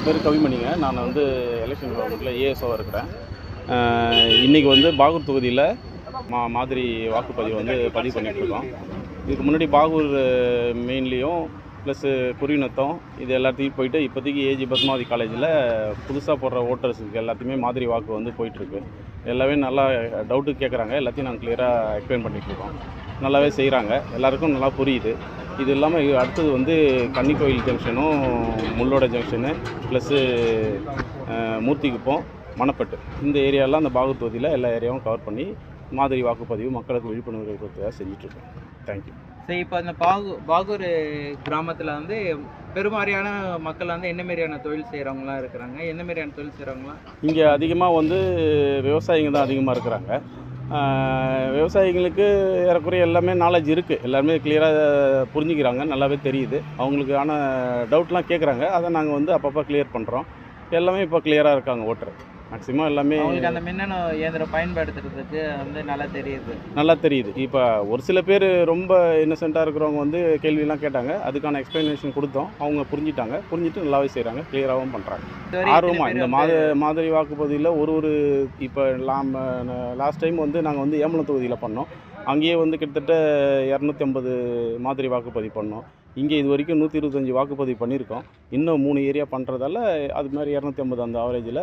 என் பேர் கவிமணிங்க. நான் வந்து எலெக்ஷன் கவர்மெண்ட்டில் ஏஎஸ்ஓவாக இருக்கிறேன். இன்றைக்கி வந்து பாகூர் தொகுதியில் மாதிரி வாக்குப்பதிவு வந்து பதிவு பண்ணிகிட்ருக்கோம். இதுக்கு முன்னாடி பாகூர் மெயின்லேயும் ப்ளஸ்ஸு குருவிநத்தம் இது எல்லாத்தையும் போயிட்டு இப்போதைக்கு ஏஜி பத்மாவதி காலேஜில் புதுசாக போடுற ஓட்டர்ஸுக்கு எல்லாத்தையுமே மாதிரி வாக்கு வந்து போயிட்டுருக்கு. எல்லாமே நல்லா டவுட்டு கேட்குறாங்க. எல்லாத்தையும் நாங்கள் கிளியராக எக்ஸ்பிளைன் பண்ணிகிட்ருக்கோம். நல்லாவே செய்கிறாங்க. எல்லாருக்கும் நல்லா புரியுது. இது இல்லாமல் அடுத்தது வந்து கன்னிக்கோயில் ஜங்ஷனும் முள்ளோட ஜங்ஷனு ப்ளஸ்ஸு மூர்த்திக்குப்பம் மணப்பட்டு இந்த ஏரியாலாம் அந்த பாகூர் தொகுதியில் எல்லா ஏரியாவும் கவர் பண்ணி மாதிரி வாக்குப்பதிவு மக்களுக்கு விழிப்புணர்வு கொடுத்ததாக செஞ்சிட்ருக்கோம். தேங்க்யூ. சரி, இப்போ அந்த பாகூர் கிராமத்தில் வந்து பெருமாறியான மக்கள் வந்து என்ன மாதிரியான தொழில் செய்கிறவங்களாம் இருக்கிறாங்க? என்ன மாதிரியான தொழில் செய்கிறவங்களாம் இங்கே அதிகமாக வந்து விவசாயிங்க தான் அதிகமாக இருக்கிறாங்க. விவசாயிகளுக்கு ஏறக்குறைய எல்லாமே நாலேஜ் இருக்குது. எல்லாருமே கிளியராக புரிஞ்சுக்கிறாங்க. நல்லாவே தெரியுது. அவங்களுக்கான டவுட்லாம் கேட்குறாங்க. அதை நாங்கள் வந்து அப்பப்போ கிளியர் பண்ணுறோம். எல்லாமே இப்போ கிளியராக இருக்காங்க. ஓட்டர் மேக்ஸிமம் எல்லாமே அவங்களுக்கு அந்த மின்னணு இயந்திரம் பயன்படுத்துறதுக்கு வந்து நல்லா தெரியுது. இப்போ ஒரு சில பேர் ரொம்ப இன்னசென்ட்டாக இருக்கிறவங்க வந்து கேள்வியெல்லாம் கேட்டாங்க. அதுக்கான எக்ஸ்ப்ளனேஷன் கொடுத்தோம். அவங்க புரிஞ்சுட்டு நல்லாவே செய்கிறாங்க. கிளியராகவும் பண்ணுறாங்க. ஆர்வமாக இந்த மாதிரி வாக்குப்பதிவில் ஒரு இப்போ லாஸ்ட் டைம் வந்து நாங்கள் வந்து ஏம்பலம் தொகுதியில் பண்ணோம். அங்கேயே வந்து கிட்டத்தட்ட 250 மாதிரி வாக்குப்பதிவு பண்ணோம். இங்கே இது வரைக்கும் 125 வாக்குப்பதிவு பண்ணியிருக்கோம். இன்னும் 3 ஏரியா பண்ணுறதால அது மாதிரி 250 அந்த ஆவரேஜில்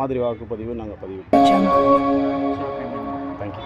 மாதிரி வாக்குப்பதிவு நாங்கள் பதிவு. தேங்க்யூ.